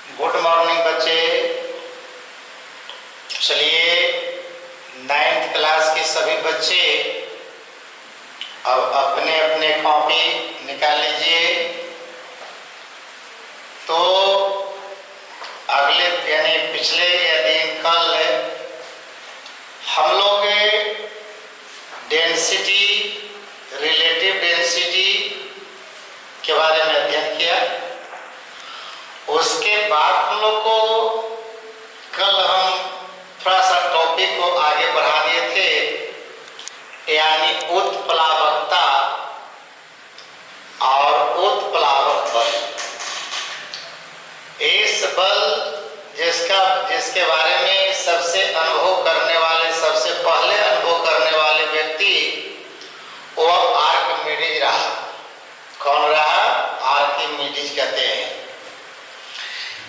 Good morning बच्चे। चलिए 9th class के सभी बच्चे अब अपने अपने कॉपी निकाल लीजिए। तो अगले यानी पिछले दिन कल हम लोग डेंसिटी, रिलेटिव डेंसिटी के बारे में अध्ययन किया। उसके बाद हम लोग को कल हम थोड़ा सा टॉपिक को आगे बढ़ा दिए थे, यानी उत्प्लावकता और उत्प्लावक बल। इस बल जिसके बारे में सबसे अनुभव करने वाले, सबसे पहले अनुभव करने वाले व्यक्ति वो आर्किमिडीज रहा। कौन रहा? आर्किमिडीज कहते हैं।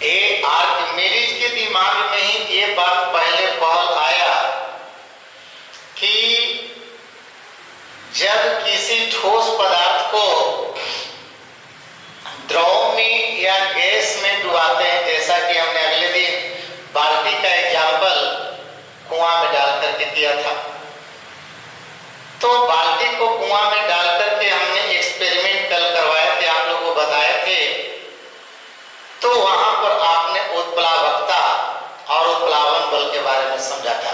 ये आर्किमिडीज के दिमाग में ही ये बात पहले पहल आया कि जब किसी ठोस पदार्थ को द्रव में या गैस में डुबाते हैं, जैसा कि हमने अगले दिन बाल्टी का एग्जाम्पल कुआं में डाल करके किया था। तो बाल्टी को कुआं में डाल करके हमने एक्सपेरिमेंट कल करवाए थे, आप लोगों को बताए थे। तो वहां पर आपने उत्प्लावकता और उत्प्लावन बल के बारे में समझा था।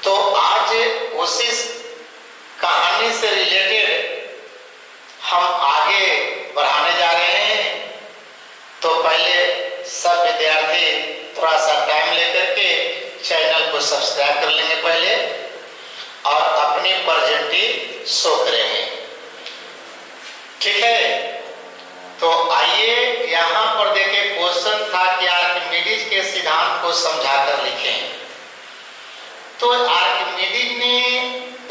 तो आज उसी कहानी से रिलेटेड हम आगे बढ़ाने जा रहे हैं। तो पहले सब विद्यार्थी थोड़ा सा टाइम लेकर के चैनल को सब्सक्राइब कर लेंगे पहले और अपनी प्रेजेंटी शो करेंगे, ठीक है? तो आइए यहाँ पर देखिए, क्वेश्चन था कि आर्किमिडीज के सिद्धांत को समझाकर लिखें। तो आर्किमिडीज ने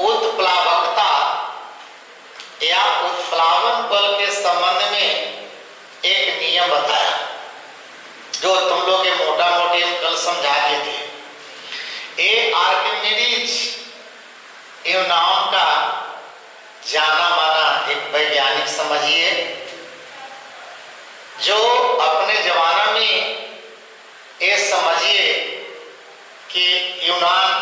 उत्प्लावकता या उत्प्लावन बल के संबंध में एक नियम बताया, जो तुम लोग के मोटा मोटी हम कल समझा दिए थे। ये आर्किमिडीज यूनान का जाना माना एक वैज्ञानिक समझिए, जो अपने जमाना में ये समझिए कि यूनान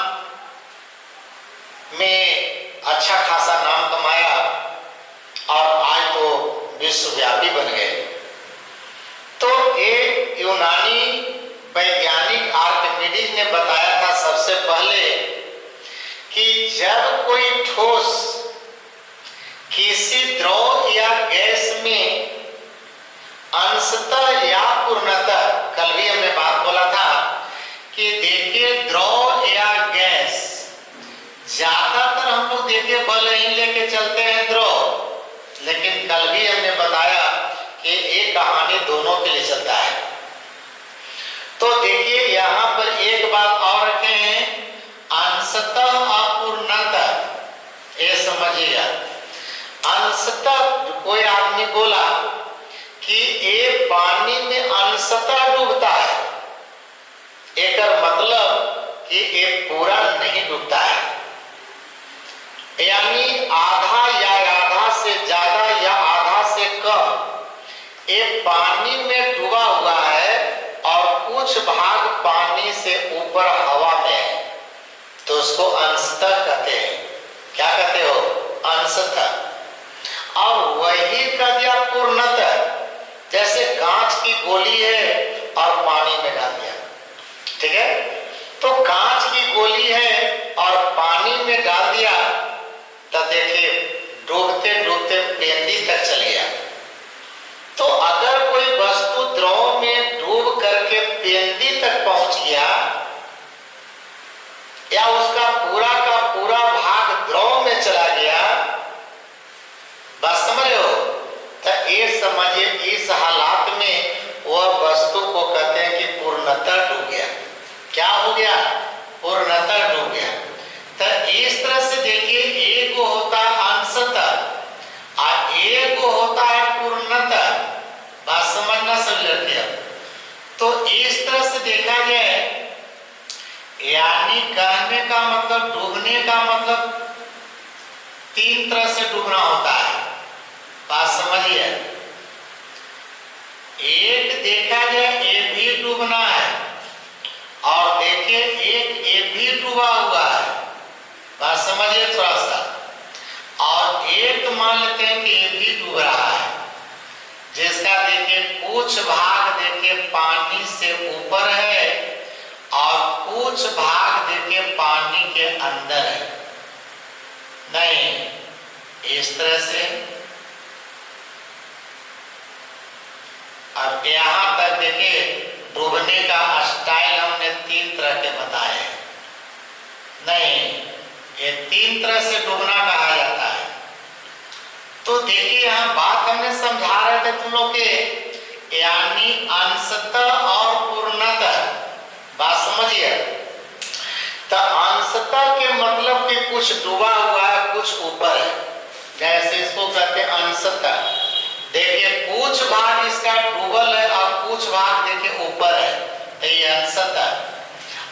में अच्छा खासा नाम कमाया और आज तो विश्वव्यापी बन गए। तो एक यूनानी वैज्ञानिक आर्किमिडीज ने बताया था सबसे पहले कि जब कोई ठोस किसी द्रव या गैस में अंशतः या पूर्णतः, कल भी हमने बात बोला था कि देखिए द्रव या गैस, ज्यादातर हम लोग देखिए बल ही लेके चलते हैं द्रव, लेकिन कल भी हमने बताया कि एक कहानी दोनों के लिए चलता है। तो देखिए यहाँ पर एक बात और रखे हैं, अंशतः अपूर्णतः। ये समझिएगा, अंशतः कोई आदमी बोला कि ये पानी में अंशतः डूबता है, एक मतलब कि ये पूरा नहीं डूबता है, यानी आधा या आधा से ज्यादा या आधा से कम ये पानी में डूबा हुआ है और कुछ भाग पानी से ऊपर हवा में है, तो उसको अंशतः कहते हैं। क्या कहते हो? अंशतः। और वही कर दिया पूर्णतः, जैसे कांच की गोली है और पानी में डाल दिया, ठीक है? तो कांच की गोली है और पानी में डाल दिया, तो देखिए डूबते डूबते पेंदी तक चल गया। तो अगर कोई वस्तु द्रव में डूब करके पेंदी तक पहुंच गया या उसका पूरा का पूरा भाग द्रव में चला गया, बात समझ रहे हो? तो ये समझिए इस हालात में वह वस्तु को कहते हैं कि पूर्णतः डूब गया। क्या हो गया? पूर्णतः डूब गया। तो इस तरह से देखिए, एक होता है अंशतः और एक होता है पूर्णतः। बात समझना सब लड़कियां। तो इस तरह से देखा जाए, यानी कहने का मतलब, डूबने का मतलब तीन तरह से डूबना होता है। बात समझिए, एक देखा जाए डूबना है, और देखिए एक ये भी डूबा हुआ है, बात समझिए थोड़ा सा, और एक मान लेते हैं कि ये भी डूब रहा है, जिसका देखिए कुछ भाग देखिए पानी से ऊपर है और कुछ भाग देखिए पानी के अंदर है। नहीं, इस तरह से। अब यहां तक देखिए डूबने का स्टाइल हमने 3 तरह के बताए। नहीं, ये 3 तरह से डूबना कहा जाता है। तो देखिए यहां बात हमने समझा रहे थे तुम लोग के, यानी अंशतः और पूर्णतः, बात समझिए। तो अंशतः के मतलब कि कुछ डूबा हुआ है, कुछ ऊपर है, जैसे इसको कहते हैं अंशतः। देखिए कुछ भाग इसका डूबल है और कुछ भाग देखिए ऊपर है, तो ये अंशतः।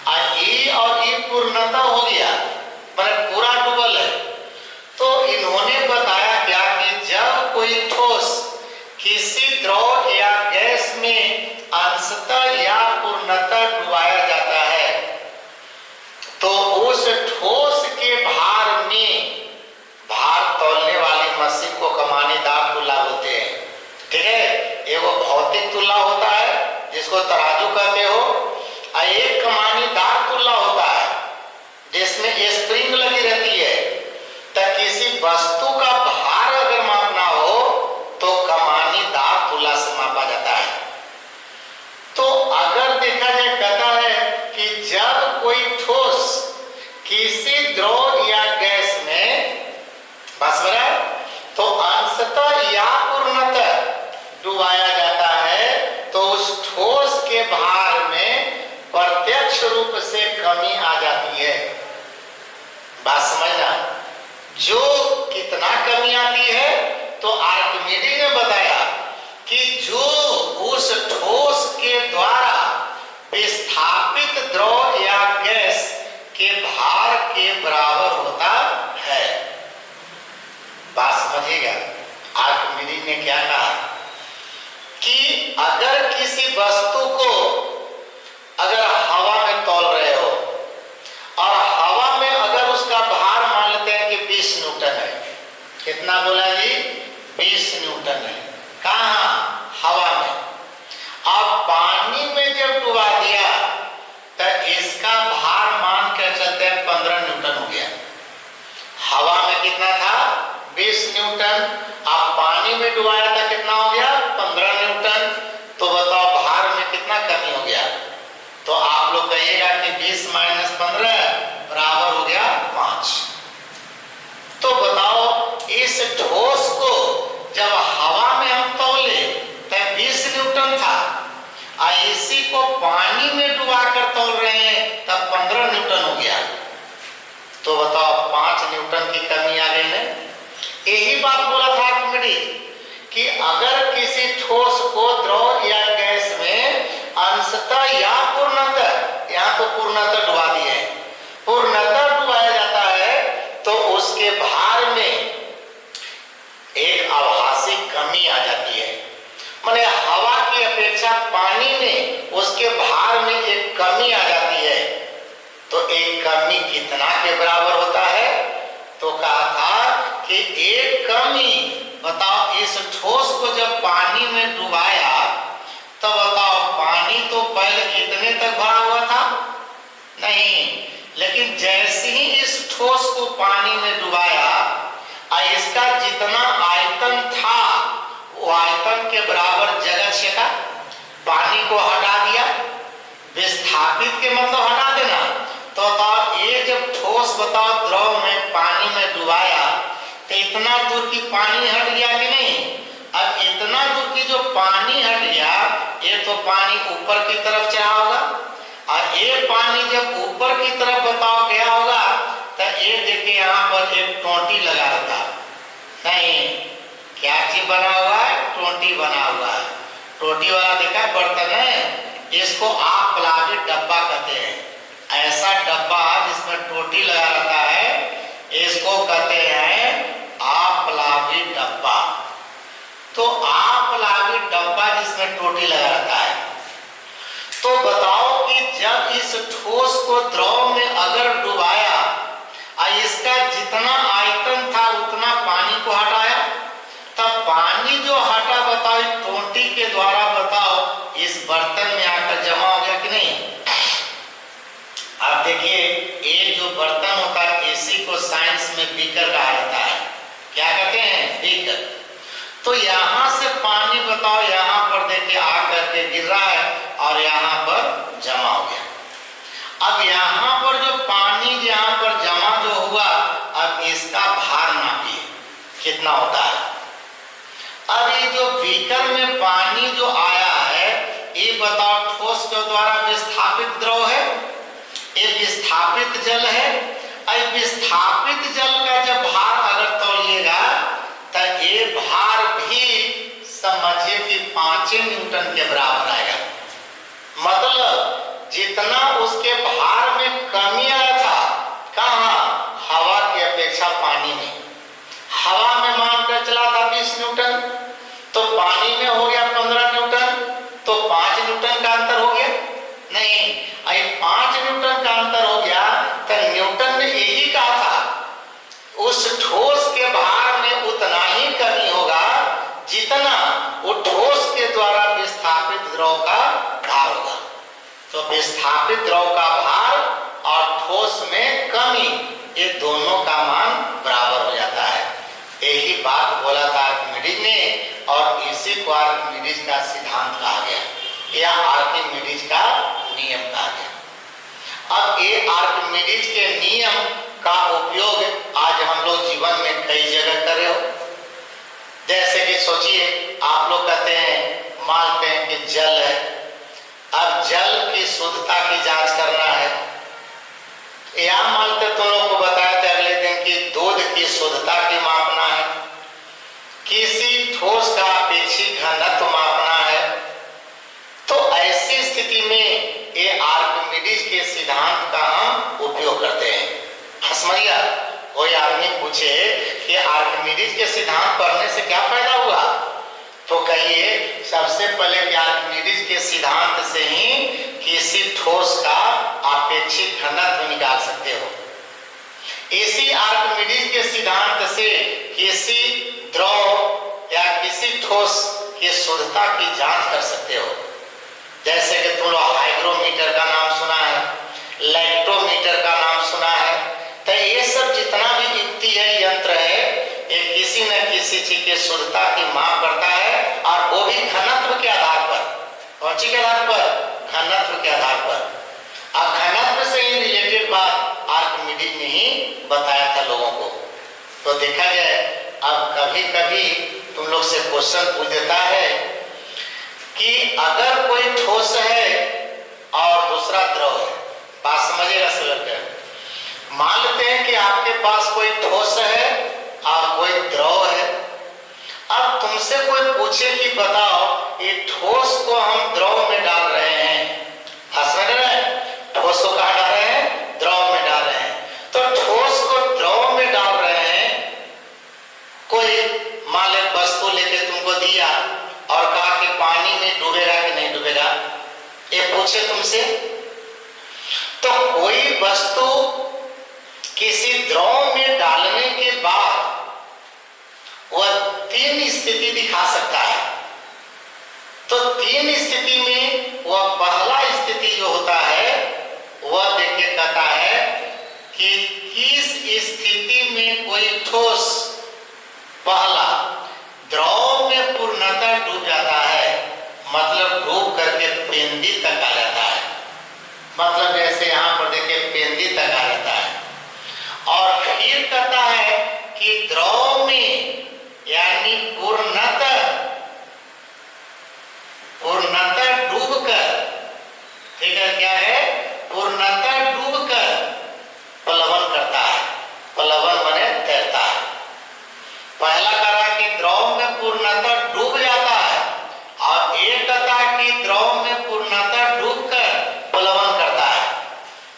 और ये पूर्णतः हो गया, मतलब पूरा डूबल है। तो इन्होंने बताया क्या कि जब कोई ठोस किसी द्रव या गैस में अंशतः या पूर्णतः डुबाया जाता है, तो उस ठोस के भार में भार तौलने वाली मशीन को कमानीदार तुला बोलते हैं। ठीक है, एगो भौतिक तुला होता है जिसको तराजू कहते हो, और एक कमानीदार तुला होता है जिसमें स्प्रिंग लगी रहती है। तो किसी वस्तु का भार अगर मापना हो तो कमानीदार तुला से मापा जाता है। तो अगर देखा जाए, कहता है कि जब कोई ठोस किसी द्रव या गैस में, बस बराबर, तो अंशतः या पूर्णतः डुबाया जाता है, तो उस ठोस के भार में प्रत्यक्ष रूप से कमी आ जाती है। बात समझना, जो कितना कमी आती है, तो आर्किमिडीज ने बताया कि जो उस ठोस के द्वारा विस्थापित द्रव या गैस के भार के बराबर होता है। बात समझिएगा, आर्किमिडीज ने क्या कहा कि अगर किसी वस्तु को अगर हवा में तौल रहे हो और हवा में अगर उसका भार मान लेते हैं कि 20 न्यूटन है, कितना बोला जी? 20 न्यूटन है। कहाँ? हवा में। अब पानी में जब डुबा दिया तो इसका भार मान के चलते हैं 15 न्यूटन हो गया। हवा में कितना था? 20 न्यूटन। अब पानी में डुबाया था, कितना हो गया? 15 न्यूटन। तो बताओ भार में कितना कमी हो गया? तो आप लोग कहिएगा कि 20 माइनस 15 बराबर हो गया 5। तो बताओ इस ठोस को जब हवा में हम तौले तब 20 न्यूटन था, और इसी को पानी में डुबा कर तौल रहे हैं तब 15 न्यूटन हो गया। तो बताओ 5 न्यूटन की कमी आ गई है। यही बात बोला था आर्किमिडीज कि अगर किसी ठोस को द्रव या गैस में अंशतः या पूर्णतः, यहाँ तो पूर्णतः डुबा दिए हैं, पूर्णतः डुबाया जाता है, तो उसके भार में एक आभासी कमी आ जाती है। माने हवा की अपेक्षा पानी में उसके भार में एक कमी आ जाती है। तो एक कमी कितना के बराबर होता है? तो कहा था कि एक कमी, बताओ इस ठोस को जब पानी में डुबाया तो बताओ पानी तो पहले इतने तक भरा हुआ था नहीं, लेकिन जैसे ही इस ठोस को पानी में डुबाया और इसका जितना आयतन था वो आयतन के बराबर जगह छेका, पानी को हटा दिया। विस्थापित के मतलब हटा देना। तो बताओ ये जब ठोस बताओ द्रव में पानी में डुबाया तो इतना दूर की पानी हट गया कि नहीं? अब इतना दूर की जो पानी हट गया, ये तो पानी ऊपर की तरफ चला होगा, और ये पानी जब ऊपर की तरफ बताओ गया होगा तो ये देखिए यहाँ पर एक टोंटी लगा रहता नहीं, क्या चीज बना हुआ है? टोंटी बना हुआ है। टोंटी वाला देखा बर्तन है, इसको आप प्लास्टिक डब्बा कहते हैं। ऐसा डब्बा जिसमें टोंटी लगा रहता है, इसको कहते हैं आपलावी डब्बा। तो आपलावी डब्बा जिसमें टोंटी लगा रहता है। तो ठोस को द्रव में अगर डुबाया और इसका जितना आयतन था उतना पानी को हटाया, तब पानी जो हटा बताओ टोंटी के द्वारा बताओ इस बर्तन में आकर जमा हो गया कि नहीं। आप देखिए ये जो बर्तन होता है इसी को साइंस में बीकर कहा जाता है। क्या कहते हैं? बीकर। तो यहाँ से पानी बताओ यहाँ पर देखिए आकर के गिर रहा है और यहाँ पर जमा हो गया। अब यहाँ पर जो पानी यहाँ पर जमा जो हुआ, अब इसका भार नापिए कितना होता है। अब ये जो बीकर में पानी जो आया है ये बताओ ठोस के द्वारा विस्थापित द्रव है, ये विस्थापित जल है। अब विस्थापित जल का जब भार अगर तौलिएगा तो ये भार भी समझिए कि 5 न्यूटन के बराबर आएगा। मतलब जितना उसके भार में कमी आया था, कहाँ? हवा की अपेक्षा पानी में। हवा में मानकर चला था 20 न्यूटन, तो पानी में हो गया 15 न्यूटन, तो 5 न्यूटन का अंतर हो गया। नहीं, अरे 5 न्यूटन का अंतर हो गया तो न्यूटन ने यही कहा था उस ठोस के भार में उतना ही कमी होगा जितना वो ठोस के द्वारा विस्थापित द्रव का भार होगा। तो विस्थापित द्रव का भार और ठोस में कमी ये दोनों का मान बराबर हो जाता है। यही बात बोला था आर्किमिडीज ने और इसी को आर्किमिडीज का सिद्धांत कहा गया या आर्किमिडीज का नियम कहा गया। अब ये आर्किमिडीज के नियम का उपयोग आज हम लोग जीवन में कई जगह कर रहे हो। जैसे कि सोचिए आप लोग कहते हैं मानते हैं कि जल है, अब जल की शुद्धता की जांच करना है, या मानते तुम लोग को बताया था अगले दिन की दूध की शुद्धता की मापना है, किसी ठोस का अपेक्षित घनत्व मापना है। तो ऐसी स्थिति में ये आर्किमिडीज के सिद्धांत का हम उपयोग करते हैं। हसमैया कोई आदमी पूछे कि आर्किमिडीज के सिद्धांत पढ़ने से क्या फायदा हुआ, तो कहिए सबसे पहले कि आर्किमिडीज के सिद्धांत से ही किसी ठोस का अपेक्षित घनत्व निकाल सकते हो। इसी आर्किमिडीज के सिद्धांत से किसी द्रव या किसी ठोस की शुद्धता की जांच कर सकते हो। जैसे कि तुम लोग हाइग्रोमीटर का नाम सुना है, लैक्टोमीटर का नाम सुना है, तो ये सब जितना भी युक्ति है यंत्र है ये किसी न किसी चीज की शुद्धता की माप करता है और वो भी घनत्व के आधार पर। कौन सी के आधार पर? घनत्व के आधार पर। अब घनत्व से ही रिलेटेड बात आर्किमिडीज ने ही बताया था लोगों को। तो देखा जाए अब कभी कभी तुम लोग से क्वेश्चन पूछ देता है कि अगर कोई ठोस है और दूसरा द्रव है, बात समझिएगा सर। मान लेते हैं कि आपके पास कोई ठोस है और कोई द्रव है। अब तुमसे कोई पूछे कि बताओ ये ठोस को हम द्रव में डाल रहे हैं, समझ रहे हैं? ठोस को कहाँ डाल रहे हैं? द्रव में डाल रहे हैं। तो ठोस को द्रव में डाल रहे हैं, कोई मान ले वस्तु लेके तुमको दिया और कहा कि पानी में डूबेगा कि नहीं डूबेगा, ये पूछे तुमसे, तो कोई वस्तु किसी द्रव में डालने के बाद वह 3 स्थिति दिखा सकता है। तो 3 स्थिति में वह पहला स्थिति जो होता है वह देखिए कहता है कि किस स्थिति में कोई ठोस पहला द्रव में पूर्णतः डूब जाता है, मतलब डूब करके पेंदी तक आ जाता है। मतलब जैसे यहाँ पर देखिए पेंदी तक आ जाता है। और फिर कहता है कि द्रव में यानी पूर्णतः डूबकर, ठीक है, क्या है? पूर्णतः डूबकर प्लवन करता है। प्लवन माने तैरता है। पहला कहा कि द्रव में पूर्णतः डूब जाता है और एक कहता है कि द्रव में पूर्णतः डूबकर प्लवन करता है।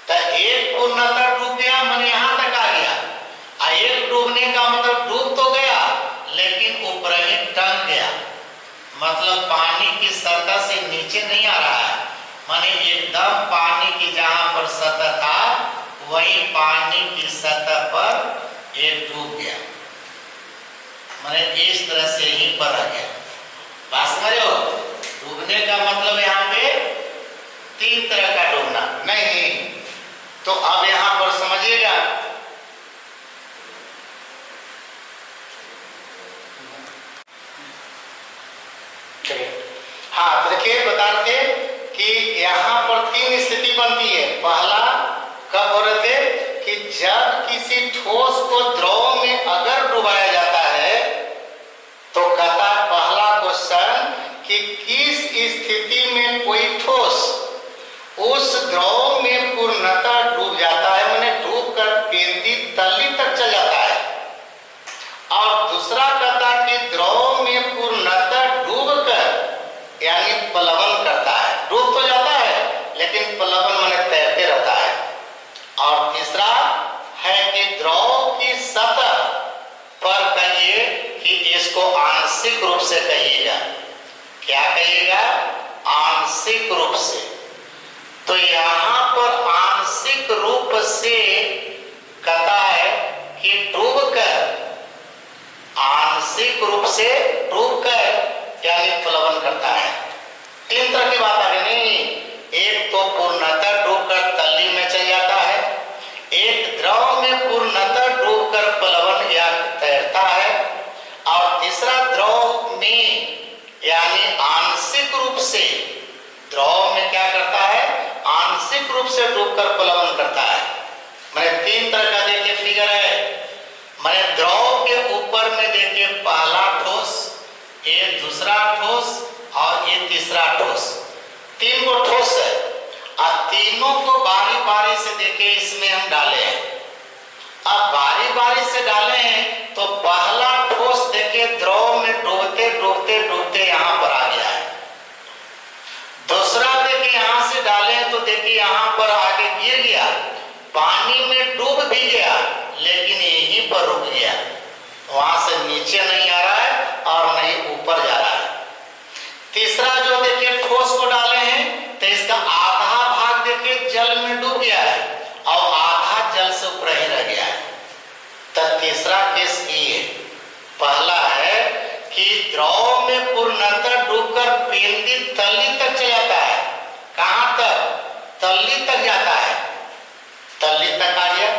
तो एक पूर्णतः डूब गया माने यहाँ तक आ गया, और एक डूबने का मतलब डूब तो गया लेकिन ऊपर ही टंग गया, मतलब पानी की सतह से नीचे नहीं आ रहा है, माने एकदम पानी की जहां पर सतह था वही पानी की सतह पर ये डूब गया, माने इस तरह से यहीं पर रह गया। बात समझ रहे हो? डूबने का मतलब यहाँ पे तीन तरह का डूबना नहीं। तो अब यहां पर समझिएगा, हाँ तो देखिए बता रहे थे कि यहाँ पर तीन स्थिति बनती है। पहला कब हो रहे थे कि जब किसी ठोस को द्रव में अगर डुबाया जाता है तो कहता पहला क्वेश्चन कि किस स्थिति में कोई ठोस उस द्रव में पूर्णतः डूब जाता है, माने डूब कर केंद्रित तली तक चल जाता है। और दूसरा कहता कि द्रव में पूर्णतः डूब कर यानी प्लवन करता है, डूब तो जाता है लेकिन प्लवन माने तैरते रहता है। और तीसरा है कि द्रव की सतह पर कहिए कि इसको आंशिक रूप से कहिएगा। क्या कहिएगा? आंशिक रूप से। तो यहाँ पर आंशिक रूप से कहता है कि डूबकर, आंशिक रूप से डूबकर यानी प्लवन करता है। तीन तरह की बात आ गई नहीं, एक तो पूर्णतः डूबकर तली में चल जाता है, एक द्रव में पूर्णतः डूबकर प्लवन या तैरता है, और तीसरा द्रव में यानी आंशिक रूप से, द्रव में क्या करता है? आंशिक रूप से डूबकर प्लवन करता है। मैंने तीन तरह का देखिए फिगर है। मैंने द्रव के ऊपर में देखिए पहला ठोस, ये दूसरा ठोस और ये तीसरा ठोस, तीन को ठोस है। अब तीनों को बारी बारी से देखिए इसमें हम डाले हैं। अब बारी बारी से डाले हैं तो पहला ठोस देखिए द्रव में डूबते डूबते डूबते यहाँ पर आ गया है। दूसरा देखिए यहाँ से डाले तो देखिए यहाँ पर आगे गिर गया, पानी में डूब भी गया लेकिन यहीं पर रुक गया, वहां से नीचे नहीं आ रहा है और नहीं ऊपर जा रहा है। तीसरा जो देखिए ठोस को डाले हैं तो इसका आधा भाग देखिए जल में डूब गया है और आधा जल से ऊपर ही रह गया है। तो तीसरा केस ये पहला है कि द्रव में पूर्णतः डूबकर केंद्रित तली तक चला जाता है। कहां तक? तली तक जाता है, तली तक आ गया।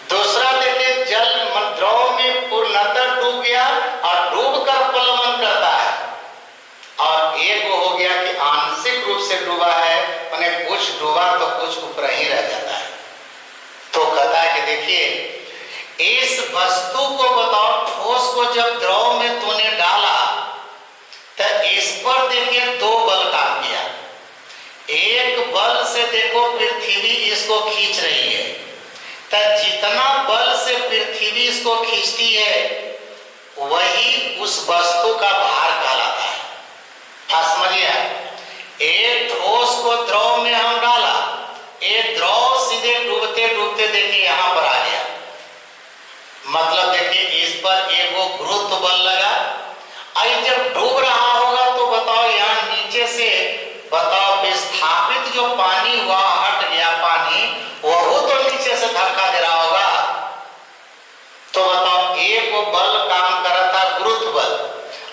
दूसरा देखिए जल द्रव में पूर्णतः डूब गया और डूबकर प्लवन करता है। और एक हो गया कि आंशिक रूप से डूबा है, माने कुछ डूबा तो कुछ ऊपर ही रह जाता है। तो कहता है कि देखिए इस वस्तु को बताओ, ठोस को जब द्रव में तूने डाला तो इस पर देखिए दो बल काम किया। एक बल से देखो पृथ्वी इसको खींच रही है, तो जितना बल से पृथ्वी इसको खींचती है वही उस वस्तु का भार कहलाता है। समझिए, एक ठोस को द्रव में हम डाला, एक द्रव सीधे डूबते डूबते देखिए यहां पर आ गया, मतलब देखिए इस पर एगो गुरुत्व बल लगा। अब जब डूब रहा होगा तो बताओ यहाँ नीचे से बताओ विस्थापित जो पानी हुआ, हट गया पानी, वह तो नीचे से धक्का दे रहा होगा। तो बताओ एक वो बल काम कर रहा था गुरुत्व बल,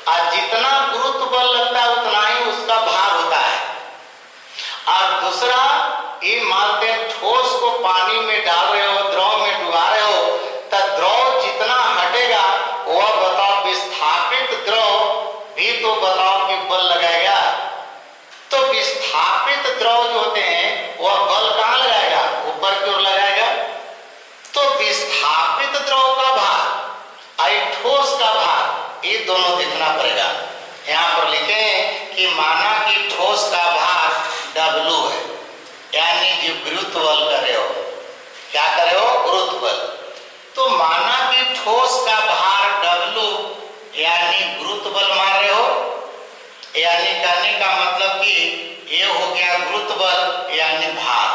और जितना गुरुत्व बल लगता है उतना ही उसका भार होता है। और दूसरा ये मानते हैं ठोस को पानी में डाल रहे हो, द्रव में डुबा रहे हो, तो द्रव जितना हटेगा वह बताओ विस्थापित द्रव भी तो बताओ कि बल लगाएगा। तो विस्थापित द्रव जो होते हैं वह बल कहां लगाएगा? ऊपर की ओर लगाएगा। तो विस्थापित द्रव का भार और ठोस का भार ये दोनों देखना पड़ेगा। यहाँ पर लिखे कि माना कि ठोस का भार W है, यानी जो गुरुत्व बल कर रहे हो, क्या कर रहे हो? गुरुत्व बल। तो माना कि ठोस का भार W यानी गुरुत्व बल मार रहे हो, यानी कहने का मतलब कि ये हो गया गुरुत्व बल यानी भार।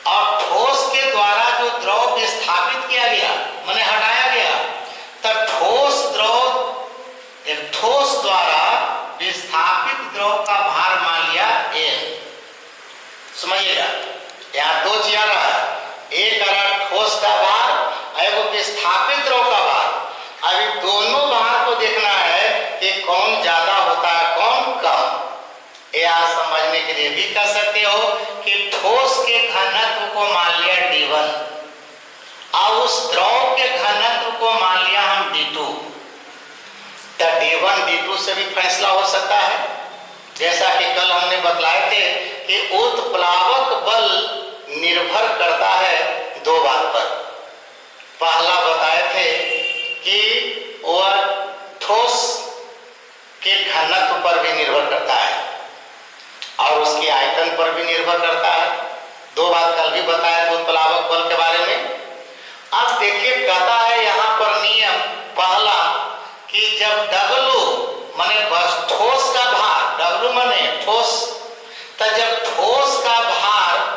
और ठोस के द्वारा जो द्रव विस्थापित किया गया माने हटाया गया, तब ठोस द्रव, ठोस द्वारा विस्थापित द्रव का भार मान लिया L, विस्थापित द्रव का भार। अभी दोनों भार को देखना है कि कौन ज्यादा होता है कौन कम। या समझने के लिए भी कह सकते हो कि ठोस के घनत्व को मान लिया D1 और उस द्रव के घनत्व को मान लिया हम D2, तो D1 D2 से भी फैसला हो सकता है। जैसा कि कल हमने बतलाए थे कि उत्प्लावक बल निर्भर करता है दो बात पर। पहला बताए थे कि वह ठोस के घनत्व पर भी निर्भर करता है और उसकी आयतन पर भी निर्भर करता है। दो बात कल भी बताया था उत्प्लावक बल के बारे में। अब देखिए कहता है यहाँ पर नियम पहला कि जब W माने बस ठोस का भार, W माने ठोस, तो जब ठोस का भार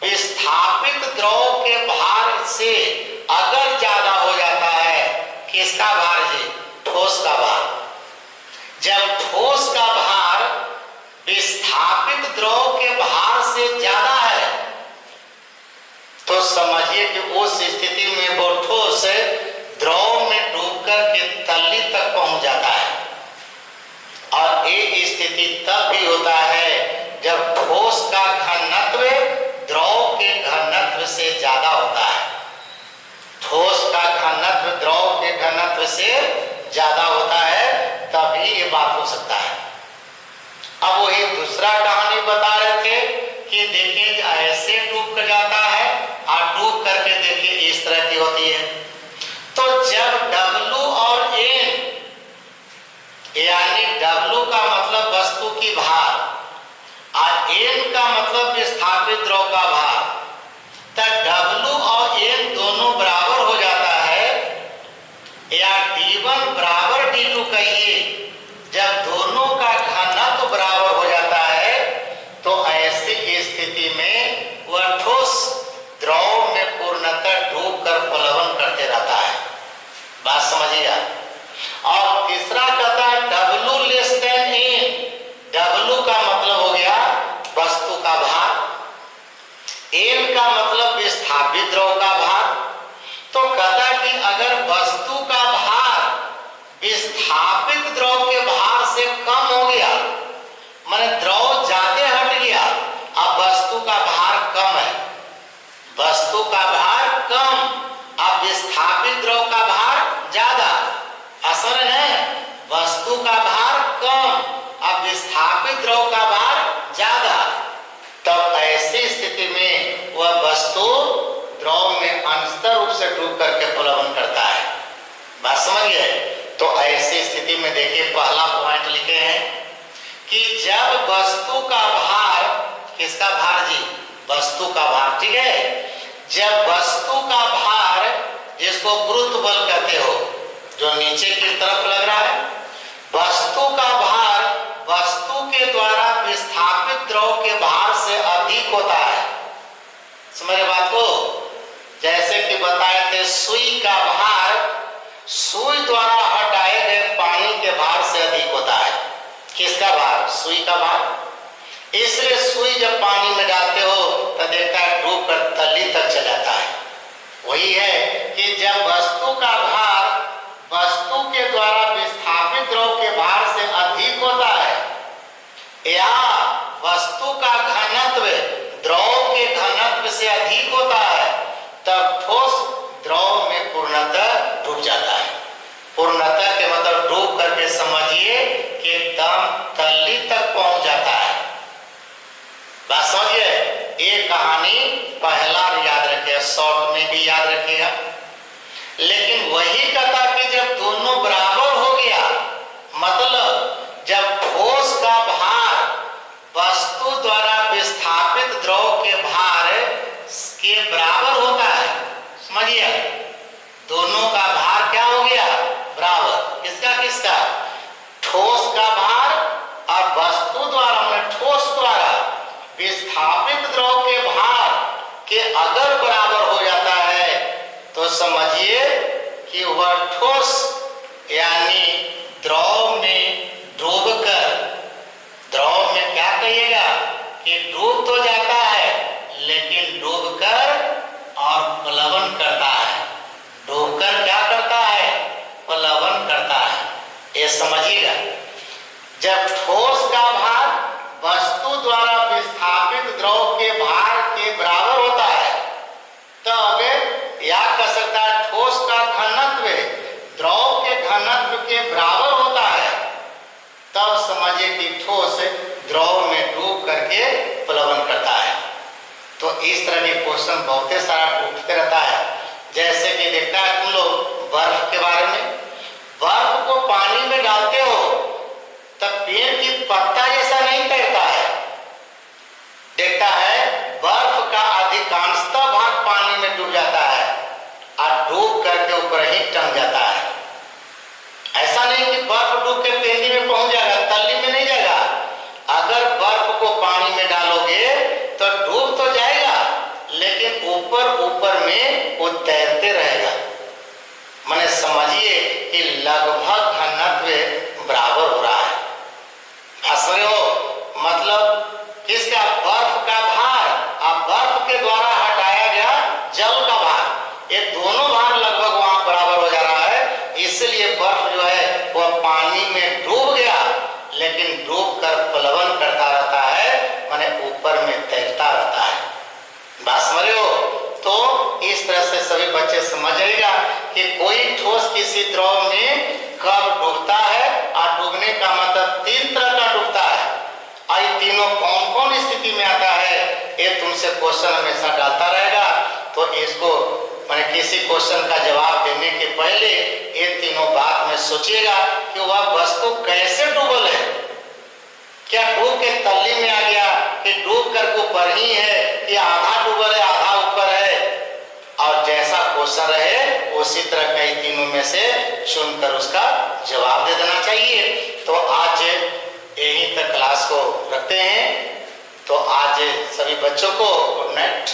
विस्थापित द्रव के भार से अगर ज्यादा हो जाता है, किसका भार जी? ठोस का भार। जब ठोस का भार विस्थापित द्रव के भार से ज्यादा है तो समझिए कि उस स्थिति में वो ठोस द्रव में डूबकर के तल्ली तक पहुंच जाता है। और ये स्थिति तब भी होता है जब ठोस का घनत्व द्रव के घनत्व से ज्यादा होता है। ठोस का घनत्व द्रव के घनत्व से ज्यादा होता है तभी ये बात हो सकता है। अब वही दूसरा कहानी बता रहे थे कि देखिए ऐसे डूब कर जाता है और डूब करके देखिए इस तरह की होती है। तो जब W और N, यानी W का मतलब वस्तु की भार और N का मतलब विस्थापित द्रव का भार, तब W और N दोनों बराबर हो जाता है या D1 बराबर D2 कहिए। जब दोनों का घनत्व बराबर हो जाता है तो ऐसी स्थिति में वह ठोस द्रव में पूर्णतः डूब कर प्लवन करते रहता है। बात समझिएगा। और तीसरा कहता है W less than N। W का मतलब हो गया वस्तु का भार, N का मतलब विस्थापित द्रव का भार। तो कहता है कि अगर वस्तु का भार विस्थापित द्रव के भार से कम हो गया, माने द्रव ज्यादा हट गया, अब वस्तु का भार कम है, वस्तु का भार कम अब विस्थापित द्रव का भार ज्यादा, असर है। वस्तु का भार कम अब विस्थापित द्रव का भार ज्यादा, तब ऐसी स्थिति में वह वस्तु द्रव में अंतर रूप से डूब करके प्लवन करता है। बात समझ गए? तो ऐसी स्थिति में देखिए पहला पॉइंट लिखे हैं कि जब वस्तु का भार, किसका भार जी? वस्तु का भार, ठीक है। जब वस्तु का भार, जिसको गुरुत्व बल कहते हो, जो नीचे की तरफ लग रहा है, वस्तु का भार वस्तु के द्वारा विस्थापित द्रव के भार से अधिक होता है। समझ बात को? जैसे कि बताए थे सुई का भार सुई द्वारा हटाए गए पानी के भार से अधिक होता है। किसका भार? सुई का भार। इसलिए सुई जब पानी में डालते हो तो देखता है डूब कर तली तक चला जाता है। वही है कि जब वस्तु का भार वस्तु के द्वारा विस्थापित द्रव के भार से अधिक होता है या वस्तु का घनत्व द्रव के घनत्व से अधिक होता है, तब ठोस द्रव में पूर्णतः डूब जाता है। पूर्णतः के मतलब डूब करके समझिए कि एकदम तल्ली तक पहुंच जाता है। बात समझिए? ये कहानी पहला याद रखिएगा, शॉर्ट में भी याद रखिएगा। लेकिन वही कथा कि जब दोनों बराबर हो गया, मतलब जब ठोस का भार वस्तु द्वारा विस्थापित द्रव के भार के बराबर होता है, समझिए दोनों का भार क्या हो गया? बराबर। किसका किसका? ठोस का भार और वस्तु द्वारा, मतलब ठोस द्वारा विस्थापित द्रव के भार के अगर बराबर हो जाता है तो समझिए कि वह ठोस यानी द्रव में डूबकर, द्रव में क्या कहिएगा कि डूब तो जाता है लेकिन डूबकर और प्लवन करता है। डूबकर कि ठोस द्रव में डूब करके प्लवन करता है। तो इस तरह के क्वेश्चन बहुत सारा उठते रहता है। जैसे कि देखता है तुम लोग बर्फ के बारे में, बर्फ को पानी में डालते हो तब पेड़ की पत्ता जैसा नहीं तैरता है। देखता है बर्फ का अधिकांशतः भाग पानी में डूब जाता है और डूब करके ऊपर ही टंग जाता है। ऐसा नहीं कि बर्फ डूब के पेंदी में पहुंच जाएगा, तल्ली में नहीं जाएगा। अगर बर्फ को पानी में डालोगे तो डूब तो जाएगा, लेकिन ऊपर ऊपर में वो तैरते रहेगा। माने समझिए कि लगभग घनत्व बराबर हो रहा है। असर हो मतलब किसका? बर्फ का भार और बर्फ के द्वारा हटाया गया जल का भार, ये दोनों भार लगभग वहां बराबर हो जा रहा है। इसलिए बर्फ जो है वह पानी में डूब गया, लेकिन डूब कर प्लवन करता रहता है, माने ऊपर में तैरता रहता है। बात समझ रहे हो? तो इस तरह से सभी बच्चे समझ जाएगा कि कोई ठोस किसी द्रव में कब डूबता है, और डूबने का मतलब 3 तरह का डूबता है। और ये तीनों कौन कौन स्थिति में आता है, ये तुमसे क्वेश्चन हमेशा डालता रहेगा। तो इसको मैंने किसी क्वेश्चन का जवाब देने के पहले ये तीनों बात में सोचिएगा कि वह वस्तु कैसे डूबल है। क्या डूब के तल्ली में आ गया, कि डूब कर ऊपर ही है, कि आधा डूबल है आधा ऊपर है। और जैसा क्वेश्चन रहे उसी तरह कई तीनों में से चुनकर उसका जवाब दे देना चाहिए। तो आज यहीं तक क्लास को रखते हैं। तो आज सभी बच्चों को गुड नाइट।